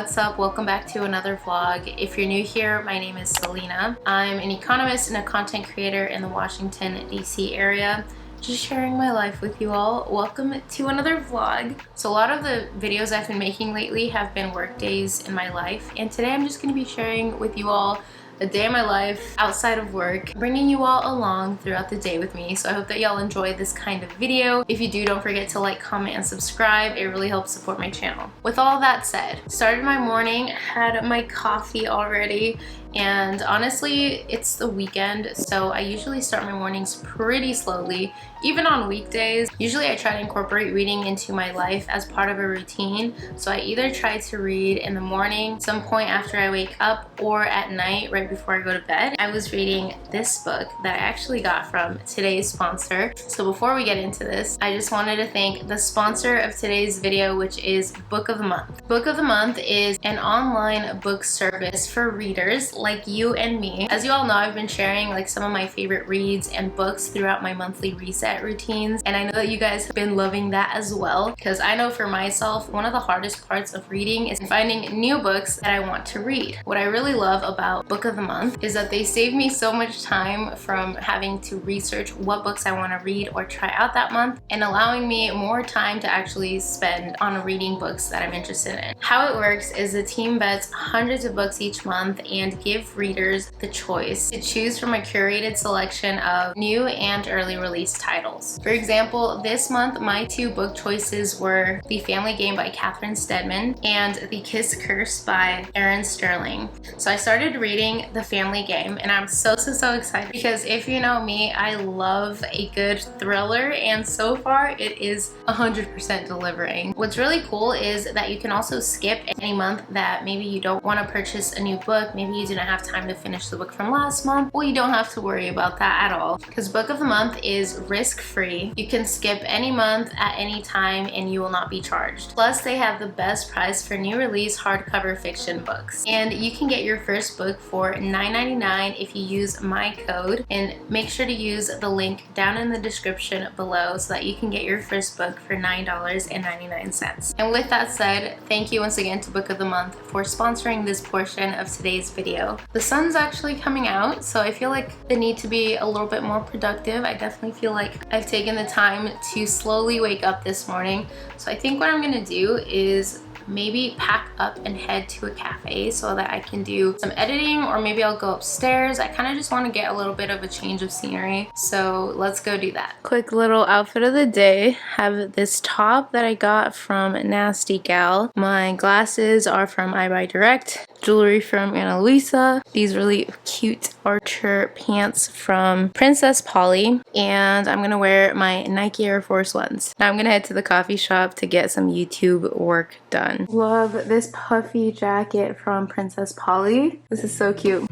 what's up? Welcome back to another vlog. If you're new here, my name is Selena. I'm an economist and a content creator in the Washington D.C. area. Just sharing my life with you all. Welcome to another vlog. So a lot of the videos I've been making lately have been work days in my life, and today I'm just going to be sharing with you all a day in my life outside of work, bringing you all along throughout the day with me. So I hope that y'all enjoy this kind of video. If you do, don't forget to like, comment, and subscribe. It really helps support my channel. With all that said, started my morning, had my coffee already, and honestly, it's the weekend, so I usually start my mornings pretty slowly, even on weekdays. Usually I try to incorporate reading into my life as part of a routine, so I either try to read in the morning, some point after I wake up, or at night right before I go to bed. I was reading this book that I actually got from today's sponsor. So before we get into this, I just wanted to thank the sponsor of today's video, which is Book of the Month. Book of the Month is an online book service for readers like you and me. As you all know, I've been sharing like some of my favorite reads and books throughout my monthly reset routines, and I know that you guys have been loving that as well, because I know for myself, one of the hardest parts of reading is finding new books that I want to read. What I really love about Book of the Month is that they save me so much time from having to research what books I want to read or try out that month, and allowing me more time to actually spend on reading books that I'm interested in. How it works is the team vets hundreds of books each month and give readers the choice to choose from a curated selection of new and early release titles. For example, this month my two book choices were The Family Game by Catherine Steadman and The Kiss Curse by Erin Sterling. So I started reading The Family Game, and I'm so excited because if you know me, I love a good thriller, and so far it is 100% delivering. What's really cool is that you can also skip any month that maybe you don't want to purchase a new book, maybe you didn't have time to finish the book from last month. Well, you don't have to worry about that at all, because Book of the Month is risk-free. You can skip any month at any time and you will not be charged. Plus, they have the best price for new release hardcover fiction books, and you can get your first book for $9.99 if you use my code, and make sure to use the link down in the description below so that you can get your first book for $9.99. And with that said, thank you once again to Book of the Month for sponsoring this portion of today's video. The sun's actually coming out, so I feel like the need to be a little bit more productive. I definitely feel like I've taken the time to slowly wake up this morning. So I think what I'm gonna do is maybe pack up and head to a cafe so that I can do some editing, or maybe I'll go upstairs. I kind of just want to get a little bit of a change of scenery, so let's go do that. Quick little outfit of the day. Have this top that I got from Nasty Gal. My glasses are from I Buy Direct. Jewelry from Ana Luisa. These really cute Archer pants from Princess Polly, and I'm gonna wear my Nike Air Force Ones. Now I'm gonna head to the coffee shop to get some YouTube work done. Love this puffy jacket from Princess Polly. This is so cute.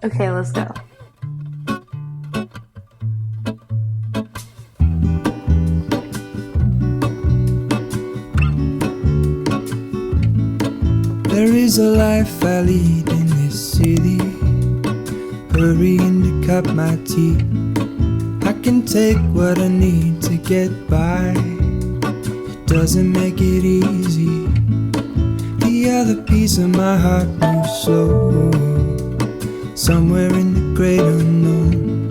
Okay, let's go. There is a life I lead in this city, hurrying to cut my teeth. I can take what I need to get by, it doesn't make it easy. The other piece of my heart moves slow, somewhere in the great unknown.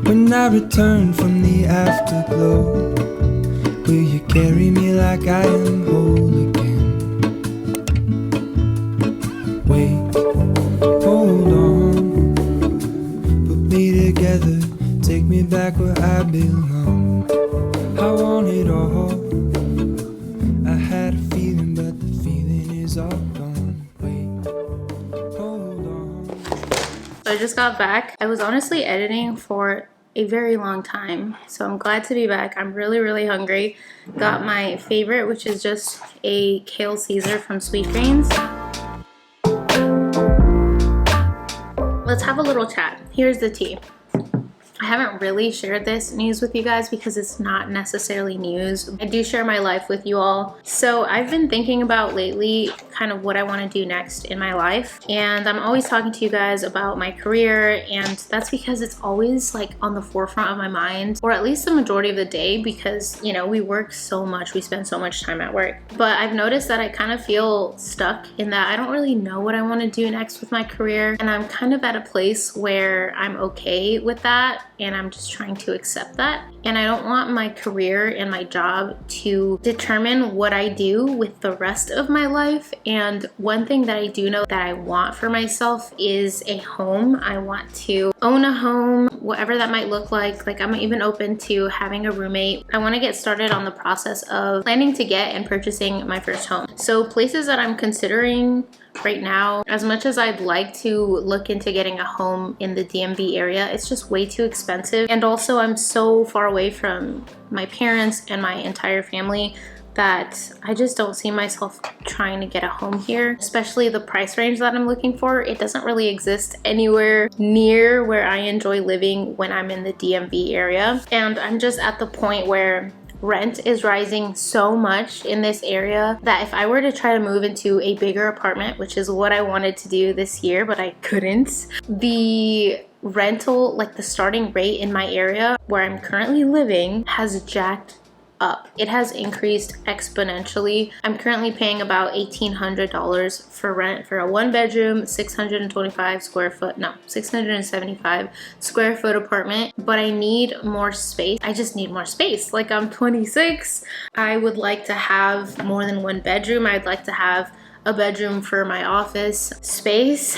When I return from the afterglow, will you carry me like I am whole again? Wait, hold on, put me together, take me back where I belong. I want it all, I had a feeling, but the feeling is all gone. Wait, hold on. So I just got back. I was honestly editing for a very long time, so I'm glad to be back. I'm really hungry. Got my favorite, which is just a kale Caesar from Sweet Greens. Let's have a little chat. Here's the tea. I haven't really shared this news with you guys because it's not necessarily news. I do share my life with you all. So I've been thinking about lately kind of what I want to do next in my life. And I'm always talking to you guys about my career, and that's because it's always like on the forefront of my mind, or at least the majority of the day, because you know, we work so much, we spend so much time at work. But I've noticed that I kind of feel stuck in that I don't really know what I want to do next with my career, and I'm kind of at a place where I'm okay with that, and I'm just trying to accept that. And I don't want my career and my job to determine what I do with the rest of my life. And one thing that I do know that I want for myself is a home. I want to own a home, whatever that might look like. Like, I'm even open to having a roommate. I want to get started on the process of planning to get and purchasing my first home. So places that I'm considering right now, as much as I'd like to look into getting a home in the DMV area, it's just way too expensive. And also, I'm so far away from my parents and my entire family that I just don't see myself trying to get a home here, especially the price range that I'm looking for. It doesn't really exist anywhere near where I enjoy living when I'm in the DMV area. And I'm just at the point where rent is rising so much in this area that if I were to try to move into a bigger apartment, which is what I wanted to do this year, but I couldn't, the rental, like the starting rate in my area where I'm currently living, has jacked up. It has increased exponentially. I'm currently paying about $1,800 for rent for a 1-bedroom, 675 square foot apartment, but I need more space. I just need more space. Like, I'm 26. I would like to have more than 1 bedroom. I'd like to have a bedroom for my office space,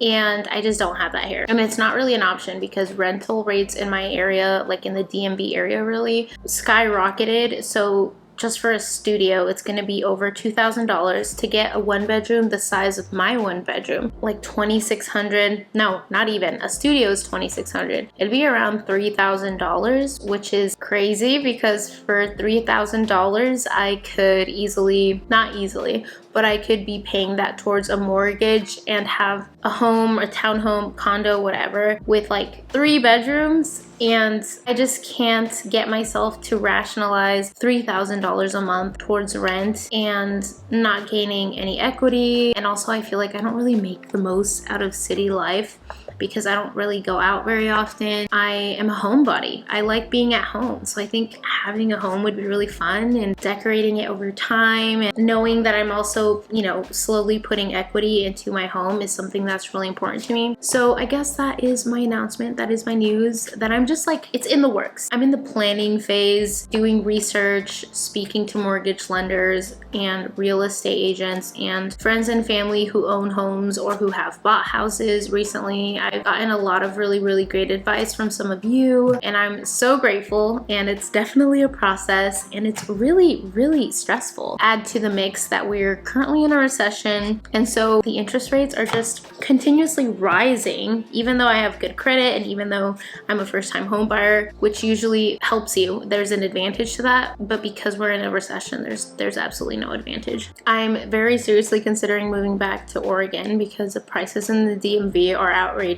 and I just don't have that here. And it's not really an option because rental rates in my area, like in the DMV area, really skyrocketed. So just for a studio, it's going to be over $2,000 to get a 1-bedroom the size of my 1-bedroom, like $2,600. No, not even. A studio is $2,600. It'd be around $3,000, which is crazy because for $3,000, I could easily, not easily, but I could be paying that towards a mortgage and have a home, a townhome, condo, whatever, with like 3 bedrooms. And I just can't get myself to rationalize $3,000 a month towards rent and not gaining any equity. And also, I feel like I don't really make the most out of city life because I don't really go out very often. I am a homebody. I like being at home. So I think having a home would be really fun, and decorating it over time and knowing that I'm also, you know, slowly putting equity into my home is something that's really important to me. So I guess that is my announcement. That is my news, that I'm just like, it's in the works. I'm in the planning phase, doing research, speaking to mortgage lenders and real estate agents and friends and family who own homes or who have bought houses recently. I've gotten a lot of really, really great advice from some of you, and I'm so grateful. And it's definitely a process, and it's really, really stressful. Add to the mix that we're currently in a recession, and so the interest rates are just continuously rising, even though I have good credit and even though I'm a first-time home buyer, which usually helps you. There's an advantage to that, but because we're in a recession, there's absolutely no advantage. I'm very seriously considering moving back to Oregon because the prices in the DMV are outrageous.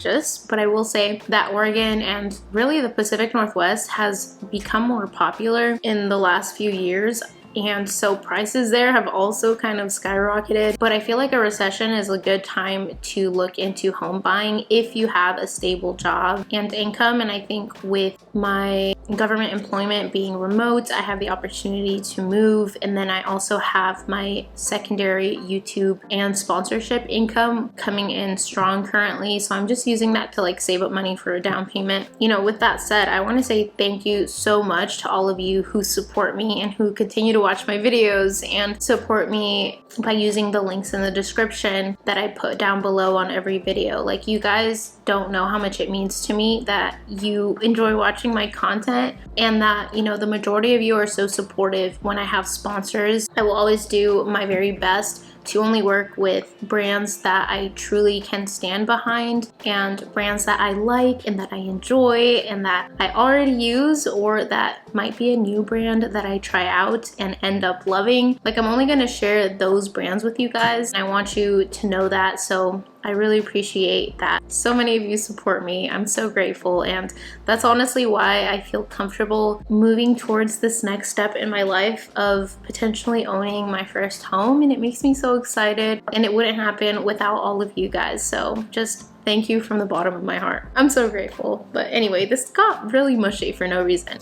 But I will say that Oregon and really the Pacific Northwest has become more popular in the last few years. And so prices there have also kind of skyrocketed. But I feel like a recession is a good time to look into home buying if you have a stable job and income. And I think with my government employment being remote, I have the opportunity to move. And then I also have my secondary YouTube and sponsorship income coming in strong currently. So I'm just using that to like save up money for a down payment. You know, with that said, I want to say thank you so much to all of you who support me and who continue to watch my videos and support me by using the links in the description that I put down below on every video. Like, you guys don't know how much it means to me that you enjoy watching my content and that, you know, the majority of you are so supportive when I have sponsors. I will always do my very best to only work with brands that I truly can stand behind and brands that I like and that I enjoy and that I already use, or that might be a new brand that I try out and end up loving. Like, I'm only gonna share those brands with you guys. I want you to know that. So I really appreciate that so many of you support me. I'm so grateful, and that's honestly why I feel comfortable moving towards this next step in my life of potentially owning my first home, and it makes me so excited, and it wouldn't happen without all of you guys. So just thank you from the bottom of my heart. I'm so grateful. But anyway, this got really mushy for no reason.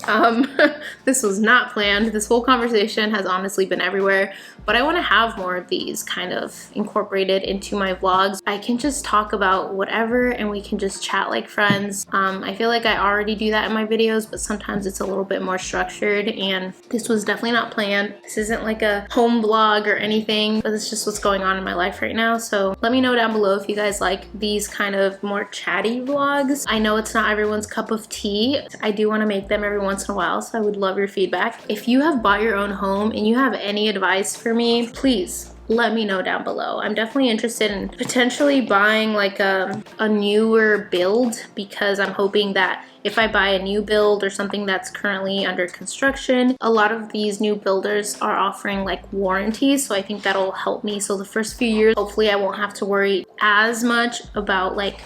This was not planned. This whole conversation has honestly been everywhere, but I want to have more of these kind of incorporated into my vlogs. I can just talk about whatever and we can just chat like friends. I feel like I already do that in my videos, but sometimes it's a little bit more structured, and this was definitely not planned. This isn't like a home vlog or anything, but it's just what's going on in my life right now. So let me know down below if you guys like these kind of more chatty vlogs. I know it's not everyone's cup of tea. I do want to make them every once in a while, so I would love your feedback. If you have bought your own home and you have any advice for me, please let me know down below. I'm definitely interested in potentially buying like a newer build, because I'm hoping that if I buy a new build or something that's currently under construction, a lot of these new builders are offering like warranties, so I think that'll help me. So the first few years, hopefully I won't have to worry as much about like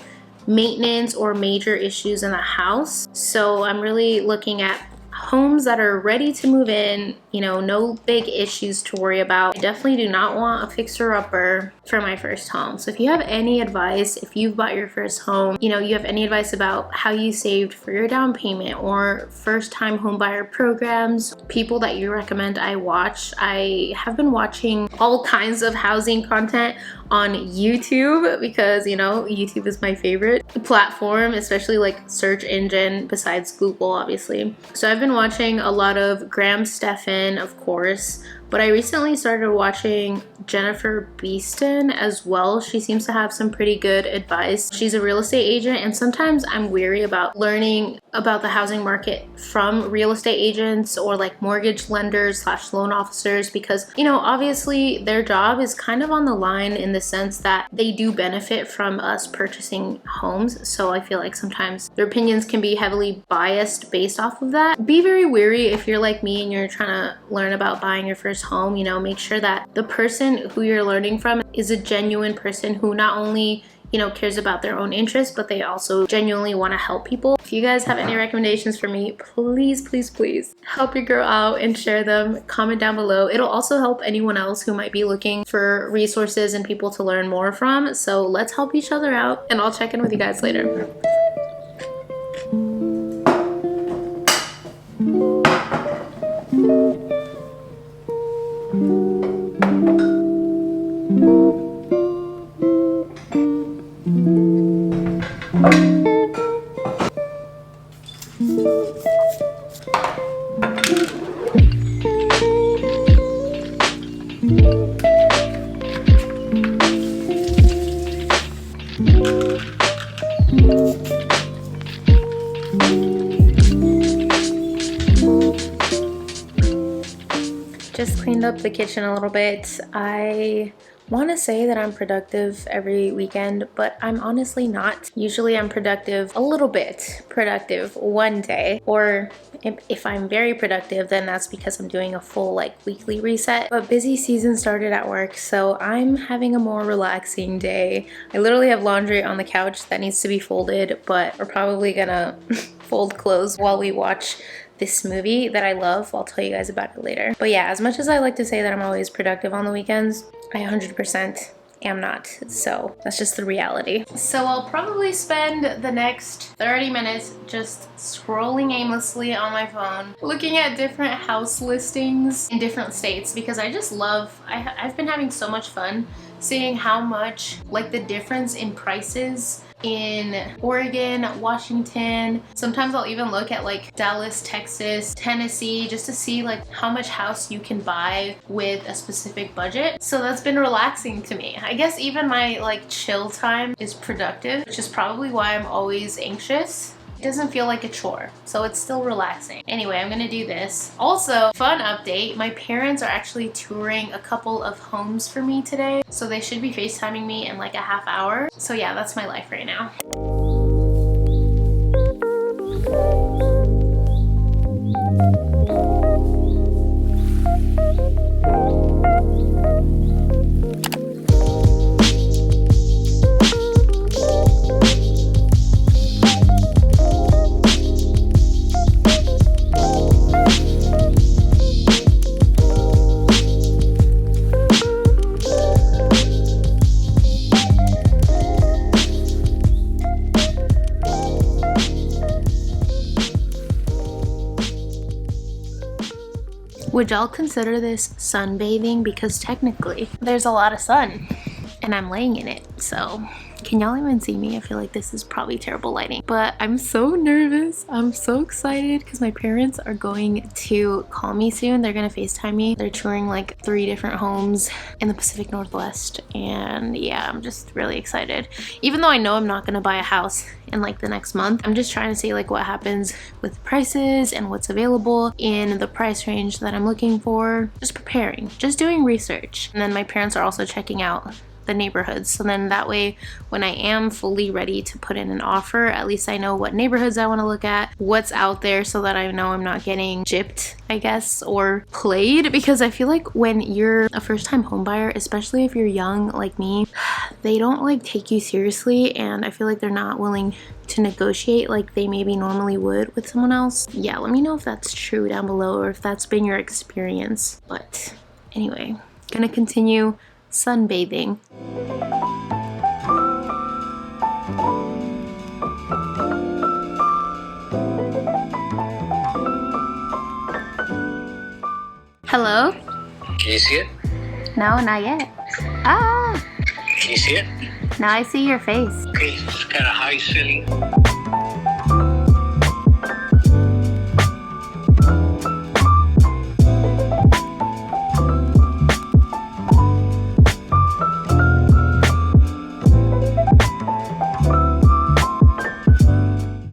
maintenance or major issues in the house. So I'm really looking at homes that are ready to move in, you know, no big issues to worry about. I definitely do not want a fixer-upper for my first home. So if you have any advice, if you've bought your first home, you know, you have any advice about how you saved for your down payment or first-time home buyer programs, people that you recommend I watch. I have been watching all kinds of housing content on YouTube because, you know, YouTube is my favorite platform, especially like search engine besides Google, obviously. So I've been watching a lot of Graham Stephan, of course, but I recently started watching Jennifer Beeston as well. She seems to have some pretty good advice. She's a real estate agent, and sometimes I'm weary about learning about the housing market from real estate agents or like mortgage lenders / loan officers, because, you know, obviously their job is kind of on the line in the sense that they do benefit from us purchasing homes. So I feel like sometimes their opinions can be heavily biased based off of that. Be very wary if you're like me and you're trying to learn about buying your first home. You know, make sure that the person who you're learning from is a genuine person who not only, you know, cares about their own interests, but they also genuinely want to help people. If you guys have any recommendations for me, please, please, please help your girl out and share them. Comment down below. It'll also help anyone else who might be looking for resources and people to learn more from. So let's help each other out, and I'll check in with you guys later. Just cleaned up the kitchen a little bit. I want to say that I'm productive every weekend, but I'm honestly not. Usually I'm productive a little bit, productive one day, or if I'm very productive, then that's because I'm doing a full like weekly reset. But busy season started at work, so I'm having a more relaxing day. I literally have laundry on the couch that needs to be folded, but we're probably gonna fold clothes while we watch this movie that I love. I'll tell you guys about it later. But yeah, as much as I like to say that I'm always productive on the weekends, I 100% am not. So that's just the reality. So I'll probably spend the next 30 minutes just scrolling aimlessly on my phone, looking at different house listings in different states, because I just love, I've been having so much fun seeing how much like the difference in prices in Oregon, Washington. Sometimes I'll even look at like Dallas, Texas, Tennessee, just to see like how much house you can buy with a specific budget. So that's been relaxing to me. I guess even my like chill time is productive, which is probably why I'm always anxious. It doesn't feel like a chore, so it's still relaxing. Anyway, I'm gonna do this. Also, fun update, my parents are actually touring a couple of homes for me today, so they should be FaceTiming me in like a half hour. So yeah, that's my life right now. Would y'all consider this sunbathing? Because technically there's a lot of sun and I'm laying in it, so can y'all even see me? I feel like this is probably terrible lighting, but I'm so nervous. I'm so excited because my parents are going to call me soon. They're gonna FaceTime me. They're touring like 3 different homes in the Pacific Northwest, and yeah, I'm just really excited. Even though I know I'm not gonna buy a house in like the next month, I'm just trying to see like what happens with prices and what's available in the price range that I'm looking for. Just preparing, just doing research. And then my parents are also checking out the neighborhoods, so then that way when I am fully ready to put in an offer, at least I know what neighborhoods I want to look at, what's out there, so that I know I'm not getting gypped, I guess, or played. Because I feel like when you're a first-time home buyer, especially if you're young like me, they don't like take you seriously, and I feel like they're not willing to negotiate like they maybe normally would with someone else. Yeah, let me know if that's true down below, or if that's been your experience. But anyway, gonna continue sunbathing. Hello? Can you see it? No, not yet. Ah! Can you see it? Now I see your face. Okay, it's kind of high ceiling.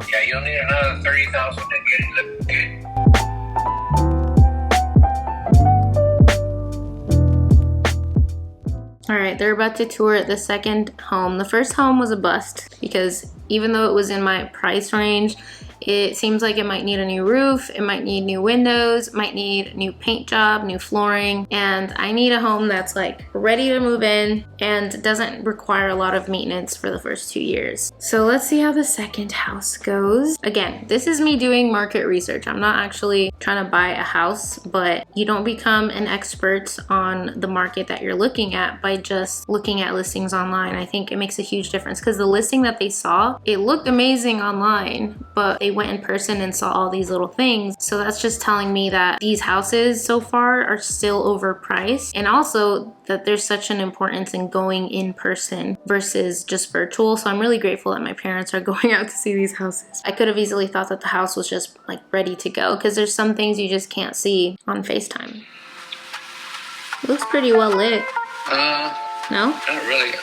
Yeah, you'll need another 30,000 to get it looking good. All right, they're about to tour the second home. The first home was a bust because even though it was in my price range, it seems like it might need a new roof, it might need new windows, might need new paint job, new flooring, and I need a home that's like ready to move in and doesn't require a lot of maintenance for the first 2 years. So let's see how the second house goes. Again, this is me doing market research. I'm not actually trying to buy a house, but you don't become an expert on the market that you're looking at by just looking at listings online. I think it makes a huge difference because the listing that they saw, it looked amazing online, but they went in person and saw all these little things. So that's just telling me that these houses so far are still overpriced, and also that there's such an importance in going in person versus just virtual. So I'm really grateful that my parents are going out to see these houses. I could have easily thought that the house was just like ready to go because there's some things you just can't see on FaceTime. It looks pretty well lit. No? Not really.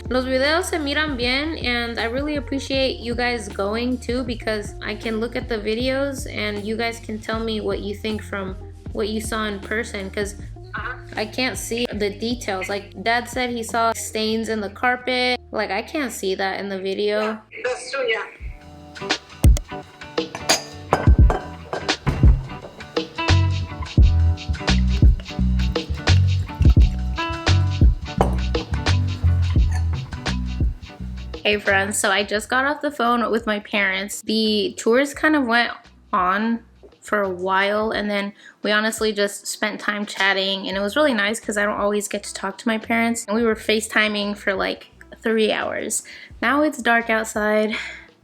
Los videos se miran bien, and I really appreciate you guys going too, because I can look at the videos and you guys can tell me what you think from what you saw in person, because I can't see the details. Like Dad said he saw stains in the carpet. Like I can't see that in the video. That's true, yeah. Hey friends, so I just got off the phone with my parents. The tours kind of went on for a while, and then we honestly just spent time chatting, and it was really nice because I don't always get to talk to my parents. And we were FaceTiming for like 3 hours. Now it's dark outside.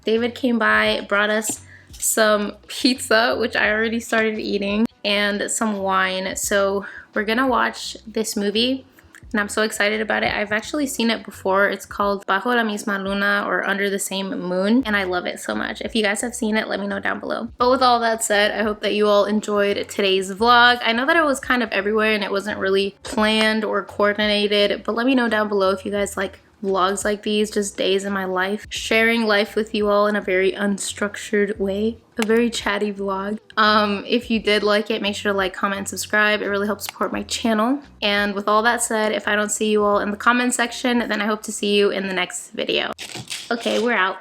David came by, brought us some pizza, which I already started eating, and some wine. So we're gonna watch this movie, and I'm so excited about it. I've actually seen it before. It's called Bajo la misma luna, or Under the Same Moon, and I love it so much. If you guys have seen it, let me know down below. But with all that said, I hope that you all enjoyed today's vlog. I know that it was kind of everywhere and it wasn't really planned or coordinated, but let me know down below if you guys like vlogs like these, just days in my life, sharing life with you all in a very unstructured way, a very chatty vlog. If you did like it, make sure to like, comment, and subscribe. It really helps support my channel. And with all that said, if I don't see you all in the comment section, then I hope to see you in the next video. Okay, we're out.